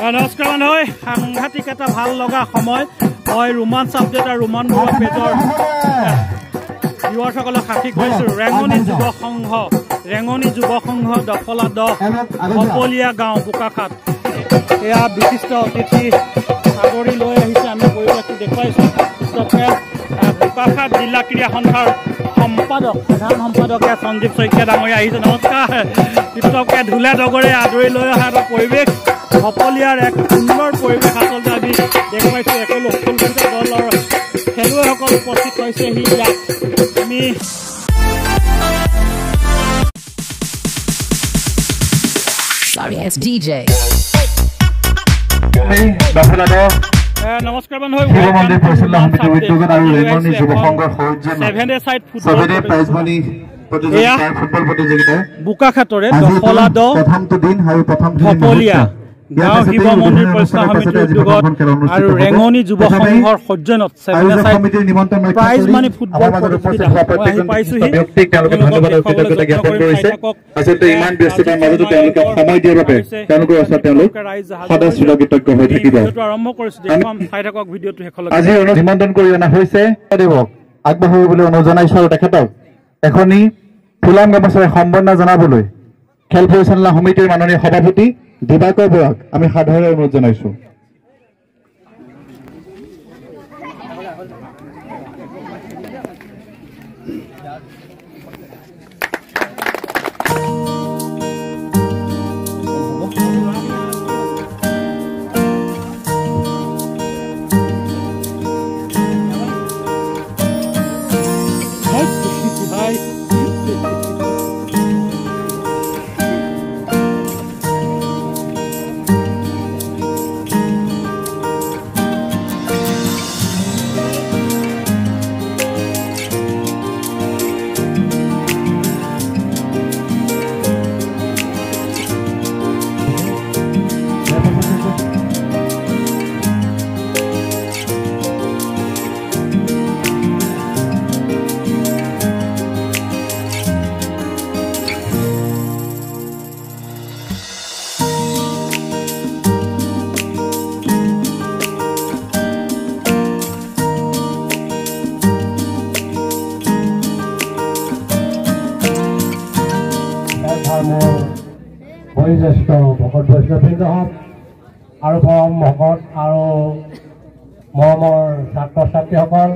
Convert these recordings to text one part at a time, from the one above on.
নমস্কাৰ মানুহ সাংঘাতিক এটা ভাল লগা সময় মই ৰোমাঞ্চ আপডেট আৰু ৰোমান বৰুৱা পেজৰ ভিউৱাৰসকলক সাক্ষী কৰিছোঁ ৰেঙনি যুৱ সংঘ দফলা 10 হপলীয়া গাঁও বোকাখাট এয়া বিশিষ্ট অতিথি সাগৰী লৈ আহিছে আমি পৰিৱেশটো দেখুৱাইছোঁ বোকাখাট জিলা ক্ৰীড়া সন্থাৰ সম্পাদক সাধাৰণ সম্পাদক সঞ্জীৱ শইকীয়া ডাঙৰীয়া আহিছে নমস্কাৰ পিতকে ঢোলে ডগৰে আদৰি লৈ অহা এটা পৰিৱেশ হপলীয়াৰ এক সুন্দৰ পৰিৱেশ আচলতে আমি দেখুৱাইছোঁ একেলগে সকলো দলৰ খেলুৱৈসকল উপস্থিত হৈছেহি ইয়াত আমি নমস্কাৰ বন্ধু বোকাখাটৰে দফলা 10 হপলীয়া গাঁও শিৱ মন্দিৰ পৰিচালনা সমিতিৰ উদ্যোগত আৰু ৰেঙনি যুৱ সংঘৰ সজ্জনত প্ৰাইজ মানি ফুটবল আৰম্ভ কৰিছো চাই থাকক ভিডিঅ'টো শেষলৈকে নিমন্ত্ৰণ কৰি অনা হৈছে আগবাঢ়িবলৈ অনুৰোধ জনাইছো আৰু তেখেতক এখনি ফুলাম গামোচাৰে সম্বৰ্ধনা জনাবলৈ খেল পৰিচালনা সমিতিৰ মাননীয় সভাপতি দিবাকৰ বৰাক আমি সাধাৰণ অনুৰোধ জনাইছো বয়োজ্যেষ্ঠ ভকত বৈষ্ণৱবৃন্দহঁত আৰু পৰম ভকত আৰু মৰমৰ ছাত্ৰ ছাত্ৰীসকল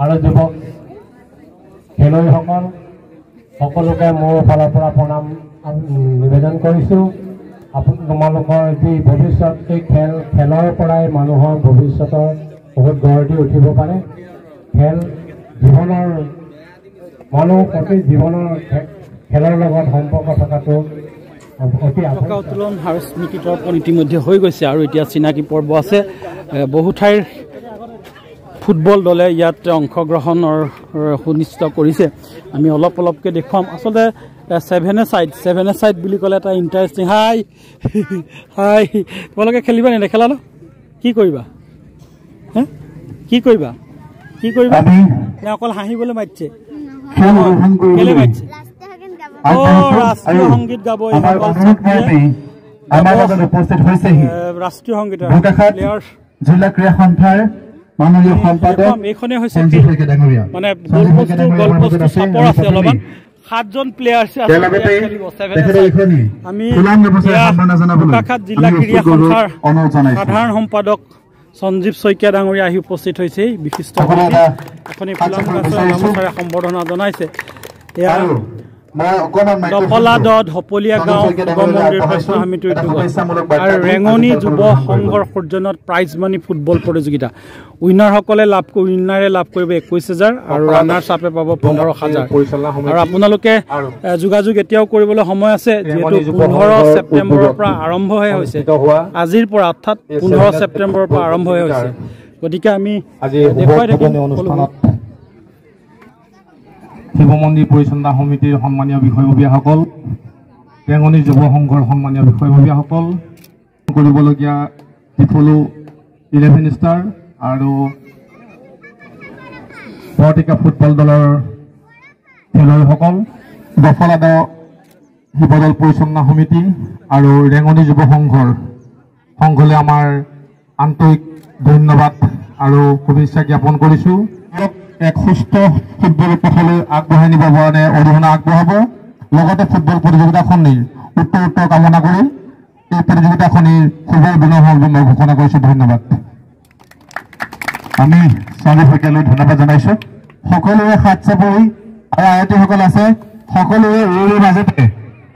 আৰু যুৱক খেলুৱৈসকল সকলোকে মোৰ ফালৰ পৰা প্ৰণাম নিবেদন কৰিছোঁ তোমালোকৰ যি ভৱিষ্যত এই খেলৰ পৰাই মানুহৰ ভৱিষ্যতৰ বহুত গঢ় দি উঠিব পাৰে খেল জীৱনৰ মানুহ প্ৰতি জীৱনৰ খেলৰ লগত সম্পৰ্ক থকাটো উত্তোলন আৰু স্মৃতি তৰ্পণ ইতিমধ্যে হৈ গৈছে আৰু এতিয়া চিনাকি পৰ্ব আছে বহু ঠাইৰ ফুটবল দলে ইয়াত অংশগ্ৰহণৰ সুনিশ্চিত কৰিছে আমি অলপকৈ দেখুৱাম আচলতে ছেভেন এ চাইড বুলি ক'লে এটা ইণ্টাৰেষ্টিং হাই তোমালোকে খেলিবা নে নেখেলা ন কি কৰিবা নে অকল হাঁহিবলৈ মাতিছে কেলে মাতিছে ৰাষ্ট্ৰীয় সংগীত গাব ৰাষ্ট্ৰীয় সংগীত জিলা ক্ৰীড়া সন্থাৰ মাননীয় সম্পাদক এইখনে হৈছে মানে গলপোষ্টটো চাপৰ আছে অলপমান 7জন প্লেয়াৰ আমি বোকাখাট জিলা ক্ৰীড়া সন্থাৰ সাধাৰণ সম্পাদক সঞ্জীৱ শইকীয়া ডাঙৰীয়া আহি উপস্থিত হৈছে বিশিষ্ট এখনি ফুলাম গামোচাৰে সম্বৰ্ধনা জনাইছে এয়া দফলা 10 হপলীয়া গাঁও শিৱ মন্দিৰ পৰিচালনা সমিতিৰ উদ্যোগত আৰু ৰেঙনি যুৱ সংঘৰ সৰ্জনত প্ৰাইজ মানি ফুটবল প্ৰতিযোগিতা উইনাৰে লাভ কৰিব 21,000 আৰু ৰানাৰ্ছ আপে পাব 15,000 আৰু আপোনালোকে যোগাযোগ এতিয়াও কৰিবলৈ সময় আছে যিহেতু 15 ছেপ্টেম্বৰৰ পৰা আৰম্ভ হৈছে আজিৰ পৰা অৰ্থাৎ 15 ছেপ্টেম্বৰৰ পৰা আৰম্ভ হৈছে গতিকে আমি দেখুৱাই থাকিম অনুষ্ঠানত শিৱ মন্দিৰ পৰিচালনা সমিতিৰ সন্মানীয় বিষয়ববীয়াসকল ৰেঙনি যুৱ সংঘৰ সন্মানীয় বিষয়ববীয়াসকল কৰিবলগীয়া টিফলো 11 ষ্টাৰ আৰু বৰটিকা ফুটবল দলৰ খেলুৱৈসকল দফলা 10 শিৱদল পৰিচালনা সমিতি আৰু ৰেঙনি যুৱ সংঘৰ সংঘলে আমাৰ আন্তৰিক ধন্যবাদ আৰু শুভেচ্ছা জ্ঞাপন কৰিছোঁ। এক সুস্থ ফুটবল পথলৈ আগবঢ়াই নিব কাৰণে অৰিহণা আগবঢ়াব। লগতে ফুটবল প্ৰতিযোগিতাখনিৰ উত্তৰ কামনা কৰি এই প্ৰতিযোগিতাখনিৰ শুভ বিনম্ৰ মই ঘোষণা কৰিছোঁ। ধন্যবাদ। আমি সঞ্জীৱ শইকীয়ালৈ ধন্যবাদ জনাইছোঁ। সকলোৱে হাত চাপৰি আৰু আয়তীসকল আছে, সকলোৱে ৰুলৰ মাজতে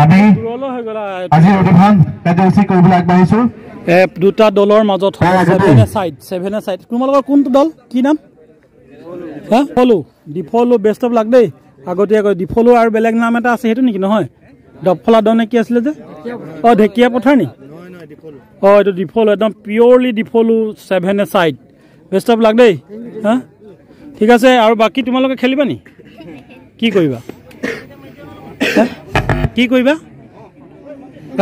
আমি আজিৰ অধিৱেশন কাৰ্যসূচী কৰিবলৈ আগবাঢ়িছোঁ। দুটা দলৰ মাজত ছেভেন এ চাইড। তোমালোকৰ কোনটো দল, কি নাম? ডিফলো। ডিফলো বেষ্ট অফ লাক দেই। আগতীয়াকৈ ডিফলো আৰু বেলেগ নাম এটা আছে, সেইটো নেকি? নহয়, দফলা দনে কি আছিলে যে? ঢেকীয়া পথাৰ নি? এইটো ডিফলো, একদম পিয়ৰলি ডিফলো seven a side. Best of luck দেই। ঠিক আছে। আৰু বাকী তোমালোকে খেলিবা নি? কি কৰিবা? কি কৰিবা?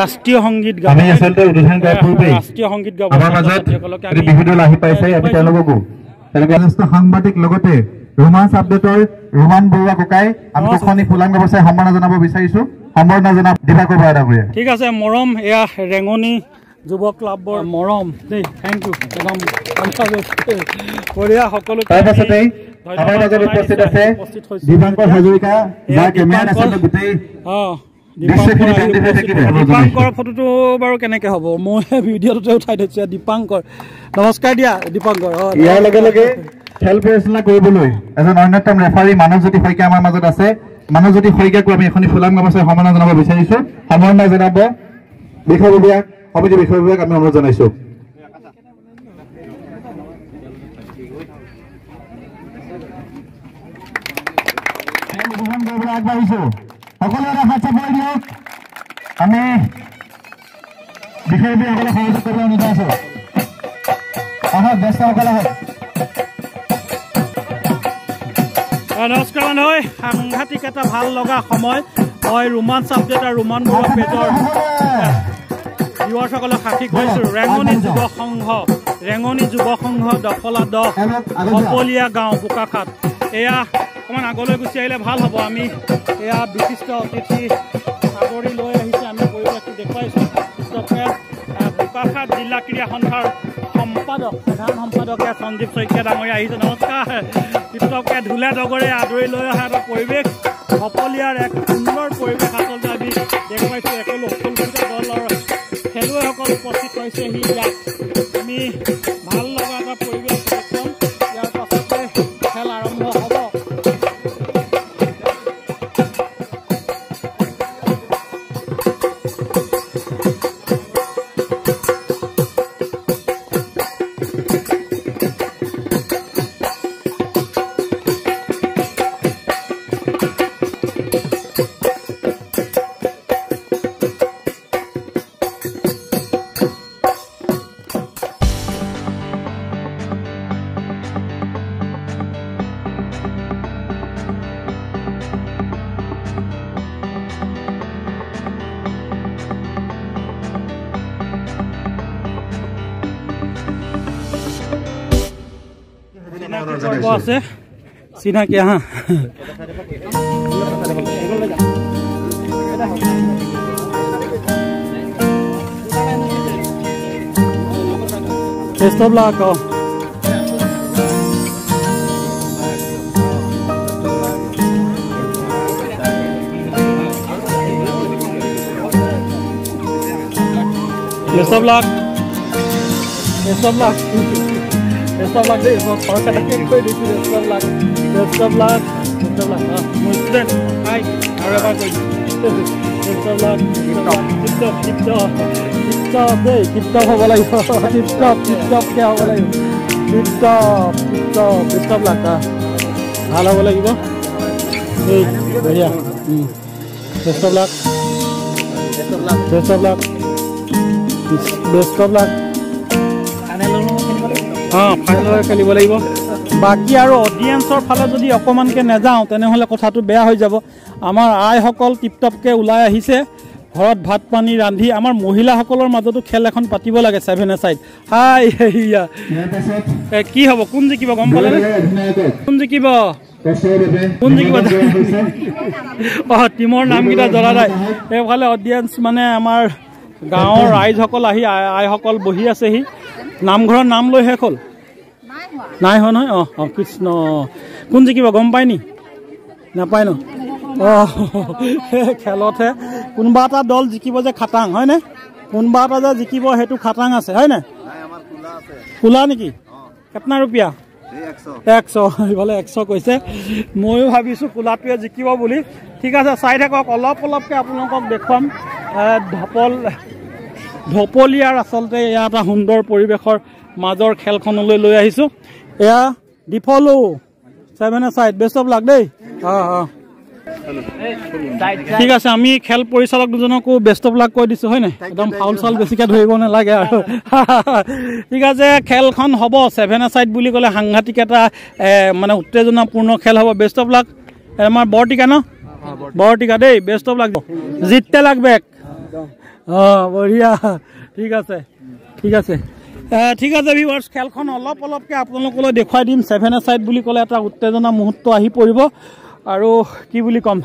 ৰাষ্ট্ৰীয় সংগীত গাব। ৰাষ্ট্ৰীয় সংগীত গাব। সাংবাদিক লগতে ৰোমাঞ্চ আপডেটৰ ৰোমান বৰুৱা ককাই আমি দুখনি ফুলাম ব্যৱসায় সম্মাননা জনাব বিচাৰিছোঁ। সম্বৰ্ধনা জনাব দিবাকৰ বৰা ডাঙৰীয়া। ঠিক আছে। মৰম, এয়া ৰেঙনি যুৱ ক্লাবৰ মৰম দেই। Thank you. একদম বঢ়িয়া। সকলো তাৰ পাছতে আমাৰ মাজত উপস্থিত আছে দীপাংকৰ হাজৰিকা, যাৰ কেমেৰাত আছে গোটেই দীপাংকৰ ফটোটো বাৰু কেনেকে হ'ব? মই ভিডিঅ'টোতে উঠাই থৈছোঁ। দীপাংকৰ, নমস্কাৰ দিয়া দীপাংকৰ। ইয়াৰ লগে লগে খেল পৰিচালনা কৰিবলৈ এজন অন্যতম ৰেফাৰী মানৱজ্যোতি শইকীয়া আমাৰ মাজত আছে। মানৱজ্যোতি শইকীয়াকো আমি এখনি ফুলাম গামোচাৰে সম্মাননা জনাব বিচাৰিছোঁ। সম্মাননা জনাব বিষয়ববীয়াক, সমিতি বিষয়ববীয়াক আমি অনুৰোধ জনাইছোঁ। আগবাঢ়িছোঁ। সকলোৱে হাত চাপৰি দিয়ক। আমি বিষয়ববীয়াসকলক সহযোগ কৰিব অনুৰোধ জনাইছোঁ। আহক জ্যেষ্ঠসকল আহক। নমস্কাৰ মানুহ। সাংঘাতিক এটা ভাল লগা সময়। মই ৰোমাঞ্চ আপডেট আৰু ৰোমান বৰুৱা পেজৰ ভিউৱাৰ্ছসকলক সাক্ষী কৰিছোঁ। ৰেঙনি যুৱ সংঘ দফলা 10 সপলীয়া গাঁও বোকাখাট। এয়া অকণমান আগলৈ গুচি আহিলে ভাল হ'ব। আমি এয়া বিশিষ্ট অতিথি সাগৰী লৈ আহিছে। আমি পৰিৱেশটো দেখুৱাইছোঁ। বোকাখাট জিলা ক্ৰীড়া সন্থাৰ সম্পাদক, সাধাৰণ সম্পাদক সঞ্জীৱ শইকীয়া ডাঙৰীয়া আহিছে। নমস্কাৰ। টিপটপকে ঢোলে ডগৰে আদৰি লৈ অহা এটা পৰিৱেশ, সপলীয়াৰ এক সুন্দৰ পৰিৱেশ আচলতে আমি দেখুৱাইছোঁ। সকলো দলৰ খেলুৱৈসকল উপস্থিত হৈছেহি ইয়াত। আমি ভাল লগা এটা পৰিৱেশ দেখুৱাম। ইয়াৰ পাছতে খেল আৰম্ভ হ'ব। আছে চিনাকি হা Best of luck. Best of luck. Best of luck. Best of luck. This was for Best of luck. Best of luck. Best of luck. Muslim. Hi. Araba koi. Best of luck. Tip top. Tip top. Tip top. Hey, tip top hobo lagibo. Tip top. Tip top ke hobo lagibo. Tip top. Tip top. Best of luck. Bhal hobo lagibo. Hey, बढ़िया. Best of luck. Best of luck. Best of luck. Best of luck. Final খেলিব লাগিব। বাকী আৰু অডিয়েন্সৰ ফালে যদি অকণমানকৈ নাযাওঁ তেনেহ'লে কথাটো বেয়া হৈ যাব। আমাৰ আইসকল টিপটপকৈ ওলাই আহিছে ঘৰত ভাত পানী ৰান্ধি। আমাৰ মহিলাসকলৰ মাজতো খেল এখন পাতিব লাগে 7 এ চাইড। হাই হেৰিয়া কি হ'ব? কোন জিকিব গম পালে? কোন জিকিব? কোন জিকিব? টিমৰ নামকেইটা জনা নাই। এইফালে অডিয়েন্স মানে আমাৰ গাঁৱৰ ৰাইজসকল আহি আইসকল বহি আছেহি নামঘৰৰ নাম লৈ শেষ হ'ল নাই হোৱা নহয় অঁ কৃষ্ণ কোন জিকিব গম পায় নি নাপায় ন অঁ খেলতহে কোনোবা এটা দল জিকিব যে খাটাং হয়নে কোনোবা এটা যে জিকিব সেইটো খাটাং আছে হয়নে খোলা নেকি কেটনা ৰুপিয়া 100 ইফালে 100 কৈছে ময়ো ভাবিছোঁ খোলাটোৱে জিকিব বুলি ঠিক আছে চাই থাকক অলপকৈ আপোনালোকক দেখুৱাম ঢপলীয়াৰ আচলতে এয়া এটা সুন্দৰ পৰিৱেশৰ মাজৰ খেলখনলৈ লৈ আহিছোঁ এয়া ডিফলো 7 সাইড বেষ্ট অফ লাক দেই ঠিক আছে আমি খেল পৰিচালক দুজনকো বেষ্ট অফ লাক কৈ দিছোঁ হয় নাই একদম ফাউল চাউল বেছিকৈ ধৰিব নালাগে আৰু ঠিক আছে খেলখন হ'ব 7 সাইড বুলি ক'লে সাংঘাতিক এটা মানে উত্তেজনাপূৰ্ণ খেল হ'ব বেষ্ট অফ লাক আমাৰ বৰটিকা ন বৰটিকা দেই বেষ্ট অফ লাক জিততে লাগবে বঢ়িয়া ঠিক আছে ঠিক আছে ভিউৱাৰ্ছ খেলখন অলপকৈ আপোনালোকলৈ দেখুৱাই দিম 7 সাইড বুলি ক'লে এটা উত্তেজনা মুহূৰ্ত আহি পৰিব আৰু কি বুলি ক'ম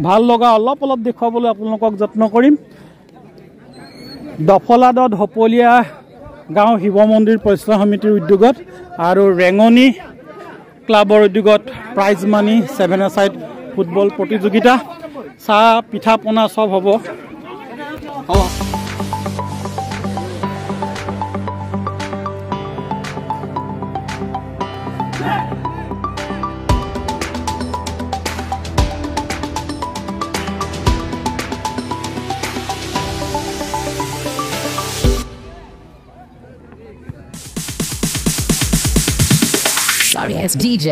ভাল লগা অলপ দেখুৱাবলৈ আপোনালোকক যত্ন কৰিম দফলাদত ঢপলীয়া গাঁও শিৱ মন্দিৰ পৰিচালনা সমিতিৰ উদ্যোগত আৰু ৰেঙনি ক্লাবৰ উদ্যোগত প্ৰাইজ মানি 7 সাইড ফুটবল প্ৰতিযোগিতা চাহ পিঠা পনা চব হ'ব Sorry, it's DJ.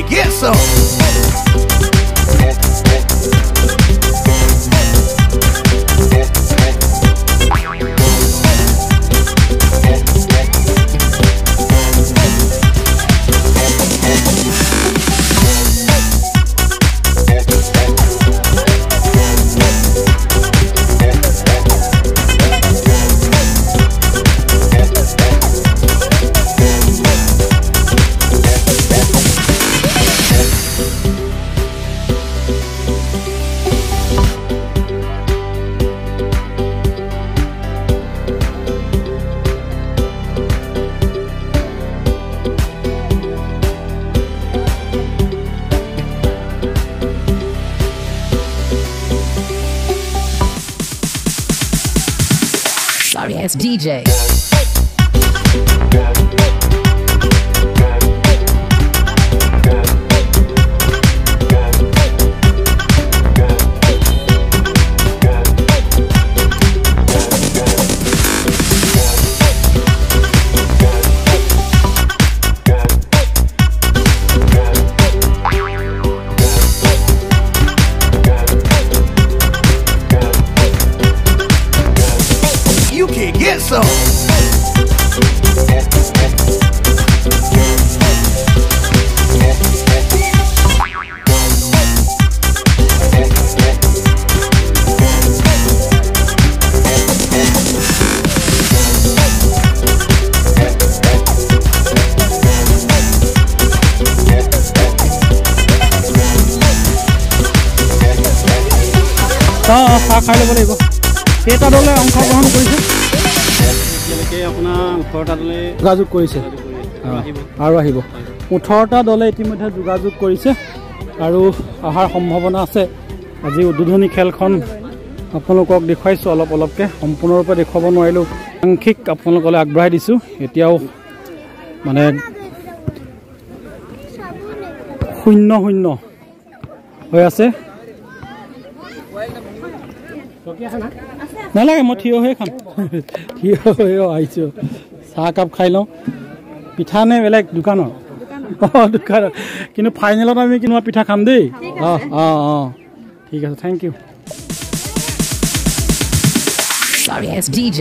Get some. Sorry, it's DJ. Get some. চাহ খাই ল'ব লাগিব কেইটা দলে অংশগ্ৰহণ কৰিছে আপোনাৰ 18টা দলে যোগাযোগ কৰিছে আৰু আহিব 18টা দলে ইতিমধ্যে যোগাযোগ কৰিছে আৰু অহাৰ সম্ভাৱনা আছে আজি উদ্বোধনী খেলখন আপোনালোকক দেখুৱাইছোঁ অলপকৈ সম্পূৰ্ণৰূপে দেখুৱাব নোৱাৰিলোঁ আংশিক আপোনালোকলৈ আগবঢ়াই দিছোঁ এতিয়াও মানে 0-0 হৈ আছে নালাগে মই থিয় হৈ খাম থিয় হৈ আহিছোঁ চাহ কাপ খাই লওঁ পিঠা নে বেলেগ দোকানৰ দোকানত কিন্তু ফাইনেলত আমি কিনোৱা পিঠা খাম দেই ঠিক আছে thank you Sorry, it's DJ.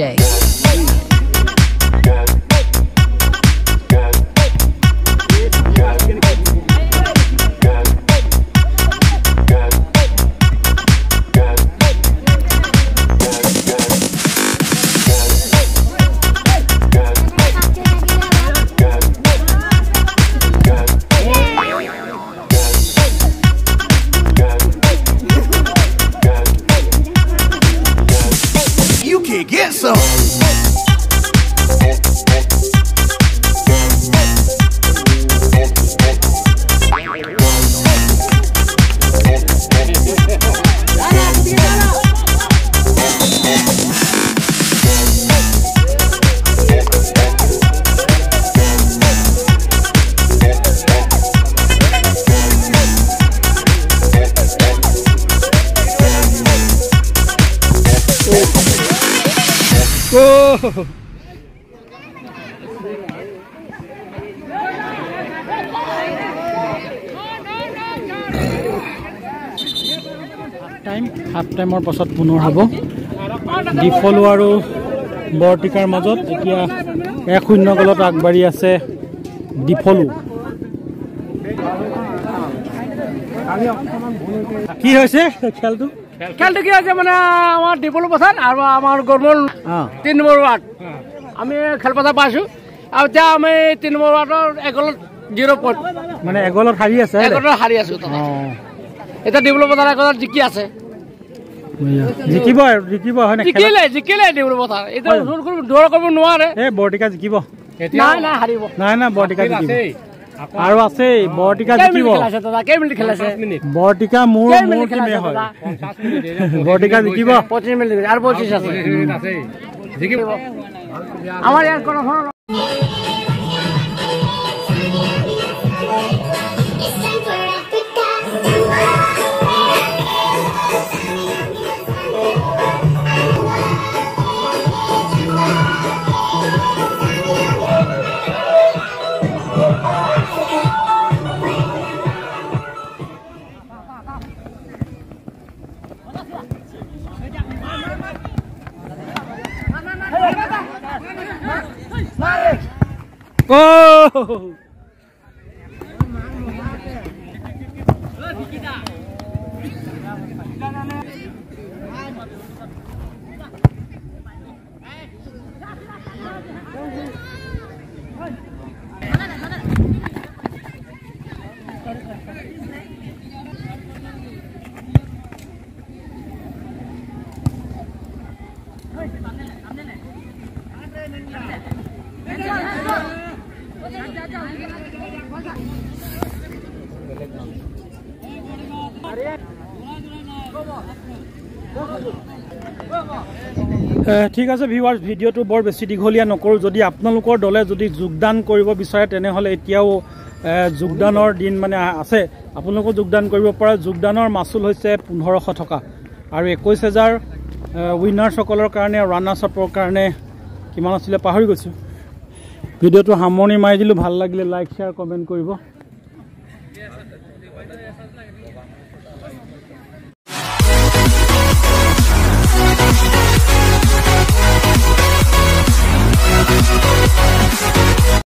Half টাইমৰ পাছত পুনৰ হ'ব ডিফলো আৰু বৰটিকাৰ মাজত এতিয়া 1-0 গলত আগবাঢ়ি আছে ডিফলো কি হৈছে খেলটো কি হৈছে মানে আমাৰ ডিফলো পথাৰ আৰু আমাৰ গৰমল 3 নম্বৰ ৱাৰ্ড আমি খেলপথাৰ পাইছোঁ আৰু এতিয়া আমি 3 নম্বৰ ৱাৰ্ডৰ 1 গলত 0 পইণ্ট মানে 1 গলত হাৰি আছে 1 গলত হাৰি আছোঁ এতিয়া ডিফলো পথাৰ 1 গলত জিকি আছে জিকিব হয় না জিকিলে ডিফলো পথাৰ এতিয়া দৌৰ কৰিব নোৱাৰে এই বৰটিকা জিকিব নাই হাৰিব নাই বৰটিকা জিকিব আৰু আছে বৰটিকা জিকিব বৰটিকা মোৰ টিমে হয় বৰটিকা জিকিব 25 মিনিট আৰু 25 আছে জিকিব আমাৰ ইয়াৰ কোনো ঠিক আছে ভিউৱাৰ্ছ ভিডিঅ'টো বৰ বেছি দীঘলীয়া নকৰোঁ যদি আপোনালোকৰ দলে যদি যোগদান কৰিব বিচাৰে তেনেহ'লে এতিয়াও যোগদানৰ দিন মানে আছে আপোনালোকে যোগদান কৰিব পৰা যোগদানৰ মাচুল হৈছে 1500 টকা আৰু 21000 উইনাৰসকলৰ কাৰণে ৰানাৰ্ছ আপৰ কাৰণে কিমান আছিলে পাহৰি গৈছোঁ ভিডিঅ'টো সামৰণি মাৰি দিলোঁ ভাল লাগিলে লাইক শ্বেয়াৰ কমেণ্ট কৰিব